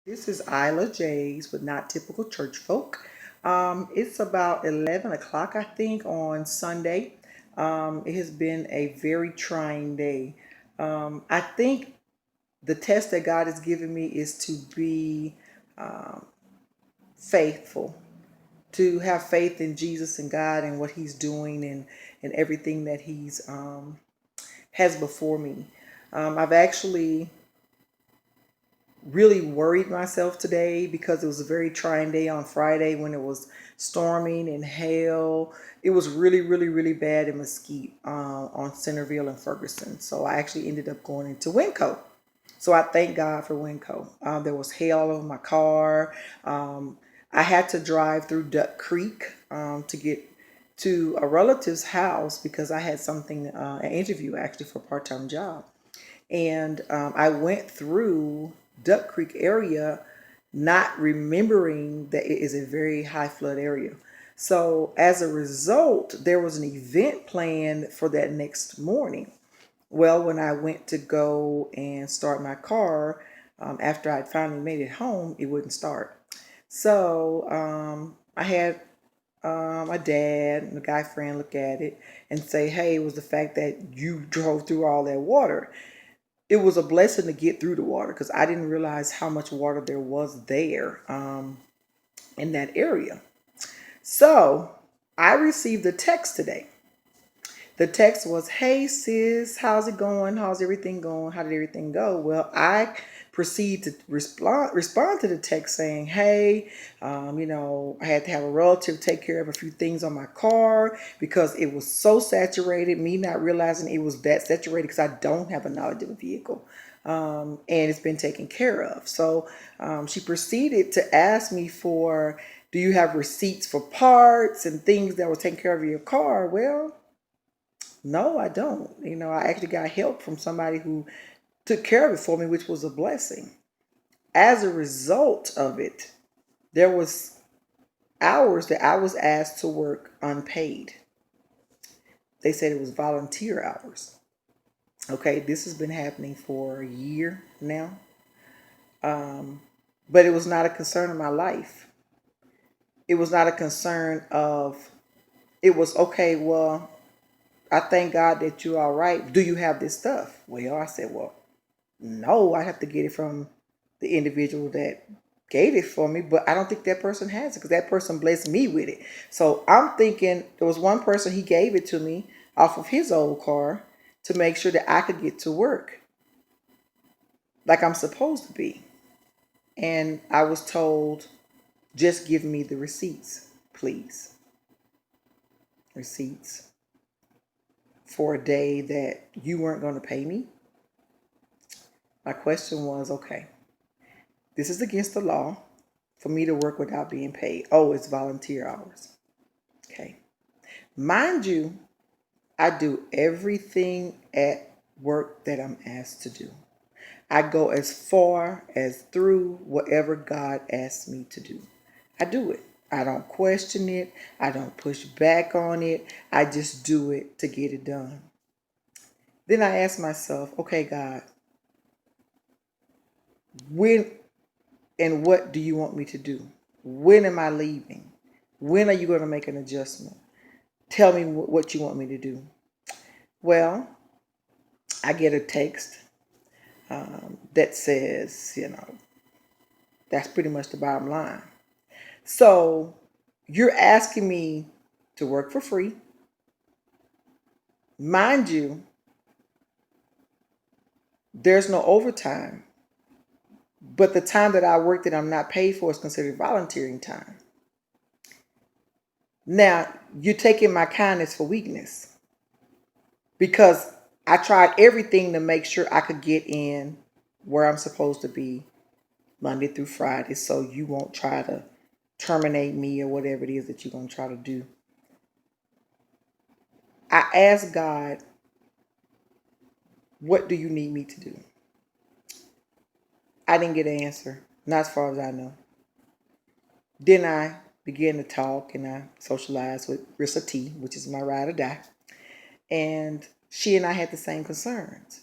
This is Isla Jays with Not Typical Church Folk. It's about 11 o'clock, I think, on Sunday. It has been a very trying day. I think the test that God has given me is to be um, faithful, to have faith in Jesus and God and what He's doing and everything that He's has before me. I've actually really worried myself today because it was a very trying day on Friday when it was storming and hail. It was really, really, really bad in Mesquite on Centerville and Ferguson. So I actually ended up going into Winco. So I thank God for Winco. There was hail all over my car. Um, I had to drive through Duck Creek to get to a relative's house because I had something, an interview actually for a part-time job. And I went through Duck Creek area not remembering that it is a very high flood area. So as a result, there was an event planned for that next morning. Well, when I went to go and start my car, after I'd finally made it home, it wouldn't start. So I had my dad and a guy friend look at it and say, hey, it was the fact that you drove through all that water. It was a blessing to get through the water because I didn't realize how much water there was there in that area. So I received a text today. The text was, hey sis, how's it going? How's everything going? How did everything go? Well, I proceed to respond to the text saying, hey, I had to have a relative take care of a few things on my car because it was so saturated, me not realizing it was that saturated because I don't have a knowledge of a vehicle. And it's been taken care of. So she proceeded to ask me for, do you have receipts for parts and things that were taken care of in your car? Well, no, I don't. I actually got help from somebody who took care of it for me, which was a blessing. As a result of it, there was hours that I was asked to work unpaid. They said it was volunteer hours. Okay, this has been happening for a year now. Um, but it was not a concern of my life. It was not a concern of, it was okay, well, I thank God that you're all right. Do you have this stuff? Well, I said, well, no, I have to get it from the individual that gave it for me, but I don't think that person has it because that person blessed me with it. So I'm thinking there was one person, he gave it to me off of his old car to make sure that I could get to work like I'm supposed to be. And I was told, just give me the receipts, please. Receipts for a day that you weren't going to pay me. My question was, okay, this is against the law for me to work without being paid. Oh, it's volunteer hours. Okay. Mind you, I do everything at work that I'm asked to do. I go as far as through whatever God asks me to do. I do it. I don't question it. I don't push back on it. I just do it to get it done. Then I ask myself, okay, God, when and what do you want me to do? When am I leaving? When are you going to make an adjustment? Tell me what you want me to do. Well, I get a text that says, that's pretty much the bottom line. So you're asking me to work for free. Mind you, there's no overtime, but the time that I work that I'm not paid for is considered volunteering time. Now, you're taking my kindness for weakness because I tried everything to make sure I could get in where I'm supposed to be Monday through Friday, so you won't try to terminate me or whatever it is that you're going to try to do. I asked God, what do you need me to do? I didn't get an answer, not as far as I know. Then I began to talk and I socialized with Rissa T, which is my ride or die. And she and I had the same concerns.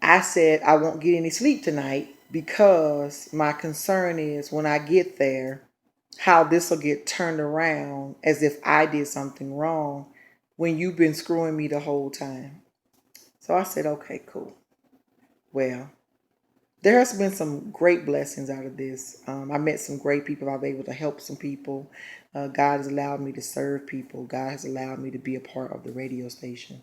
I said, I won't get any sleep tonight because my concern is when I get there, how this will get turned around as if I did something wrong when you've been screwing me the whole time. So I said, okay, cool. Well, there has been some great blessings out of this. I met some great people. I've been able to help some people. God has allowed me to serve people. God has allowed me to be a part of the radio station.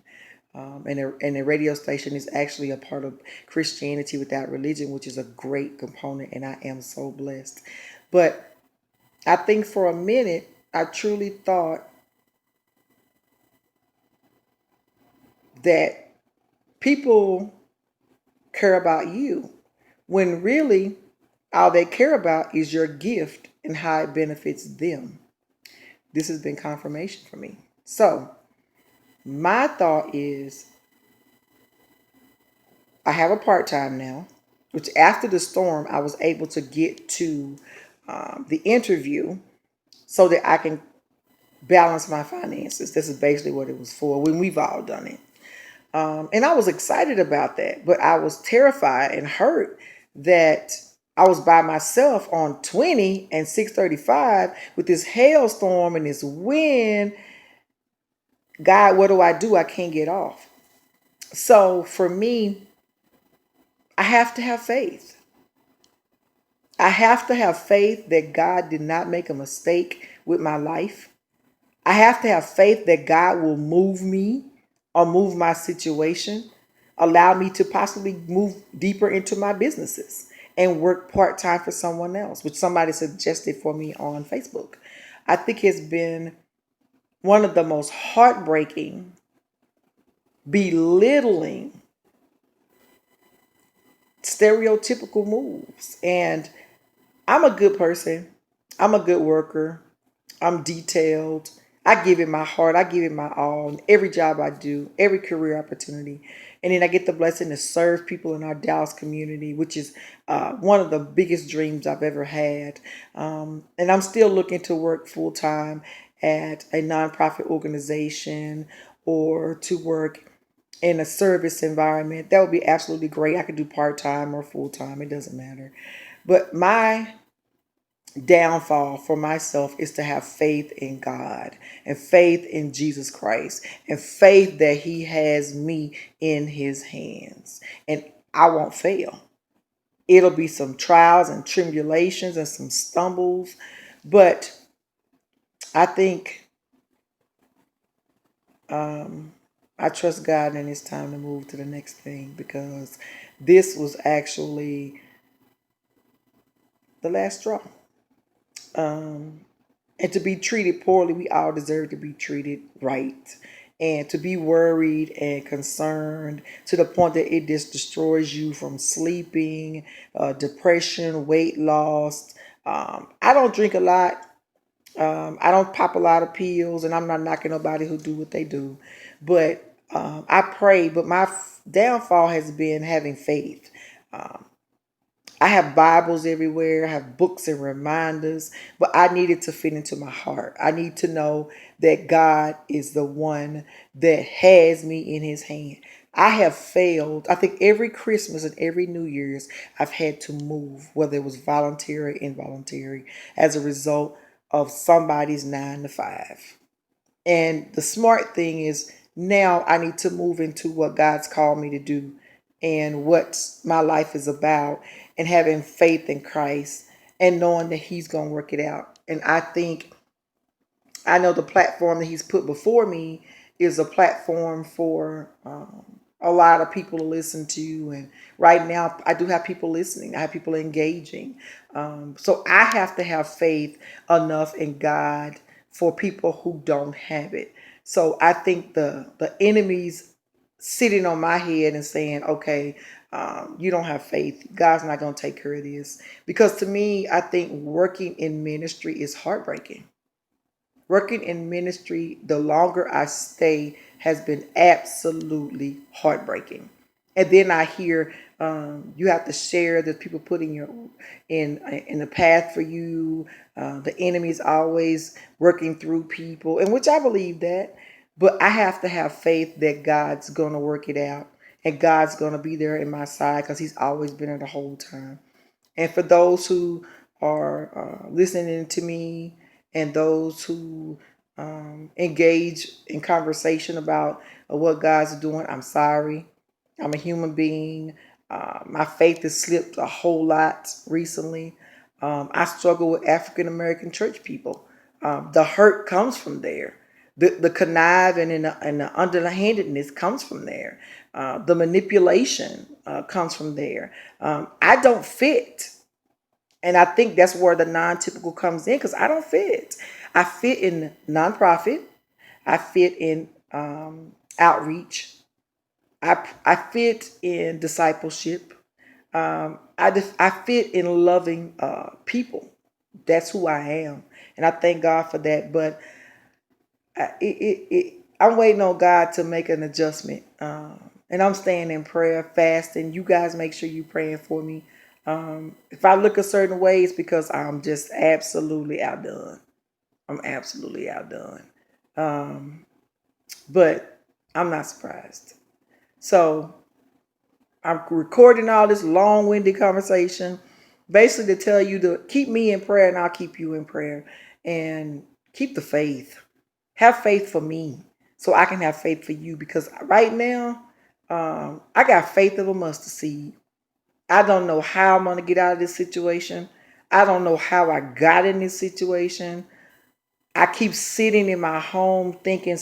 And the radio station is actually a part of Christianity Without Religion, which is a great component, and I am so blessed. But I think for a minute, I truly thought that people care about you when really all they care about is your gift and how it benefits them. This has been confirmation for me. So, my thought is I have a part time now, which after the storm, I was able to get to the interview so that I can balance my finances. This is basically what it was for when we've all done it. And I was excited about that, but I was terrified and hurt that I was by myself on 20 and 635 with this hailstorm and this wind. God, what do? I can't get off. So for me, I have to have faith. I have to have faith that God did not make a mistake with my life. I have to have faith that God will move me or move my situation, allow me to possibly move deeper into my businesses and work part time for someone else, which somebody suggested for me on Facebook. I think it's been one of the most heartbreaking, belittling, stereotypical moves. And I'm a good person, I'm a good worker. I'm detailed. I give it my heart. I give it my all in every job I do, every career opportunity. And then I get the blessing to serve people in our Dallas community, which is one of the biggest dreams I've ever had. And I'm still looking to work full time at a nonprofit organization or to work in a service environment. That would be absolutely great. I could do part time or full time, it doesn't matter. But my downfall for myself is to have faith in God and faith in Jesus Christ and faith that He has me in His hands and I won't fail. It'll be some trials and tribulations and some stumbles, but I think I trust God and it's time to move to the next thing because this was actually the last straw. And to be treated poorly, we all deserve to be treated right. And to be worried and concerned to the point that it just destroys you from sleeping, depression, weight loss. I don't drink a lot. I don't pop a lot of pills, and I'm not knocking nobody who do what they do. But I pray. But my downfall has been having faith. I have Bibles everywhere, I have books and reminders, but I need it to fit into my heart. I need to know that God is the one that has me in His hand. I have failed. I think every Christmas and every New Year's, I've had to move, whether it was voluntary or involuntary, as a result of somebody's 9 to 5. And the smart thing is now I need to move into what God's called me to do and what my life is about and having faith in Christ and knowing that He's going to work it out. And I think I know the platform that He's put before me is a platform for a lot of people to listen to. And right now, I do have people listening, I have people engaging. So I have to have faith enough in God for people who don't have it. So I think the enemy's sitting on my head and saying, okay, you don't have faith. God's not going to take care of this. Because to me, I think working in ministry is heartbreaking. Working in ministry, the longer I stay, has been absolutely heartbreaking. And then I hear you have to share that people putting your in the path for you. The enemy is always working through people, and which I believe that. But I have to have faith that God's going to work it out, and God's going to be there in my side because He's always been there the whole time. And for those who are listening to me and those who engage in conversation about what God's doing, I'm sorry. I'm a human being. My faith has slipped a whole lot recently. I struggle with African American church people. The hurt comes from there. The conniving and the underhandedness comes from there. The manipulation comes from there. I don't fit. And I think that's where the non-typical comes in because I don't fit. I fit in nonprofit. I fit in outreach. I fit in discipleship. I fit in loving people. That's who I am, and I thank God for that. But I'm waiting on God to make an adjustment, and I'm staying in prayer, fasting. You guys make sure you praying for me. If I look a certain way, it's because I'm just absolutely outdone. I'm absolutely outdone. Um, but I'm not surprised. So I'm recording all this long-winded conversation, basically to tell you to keep me in prayer, and I'll keep you in prayer, and keep the faith. Have faith for me, so I can have faith for you. Because right now, I got faith of a mustard seed. I don't know how I'm gonna get out of this situation. I don't know how I got in this situation. I keep sitting in my home thinking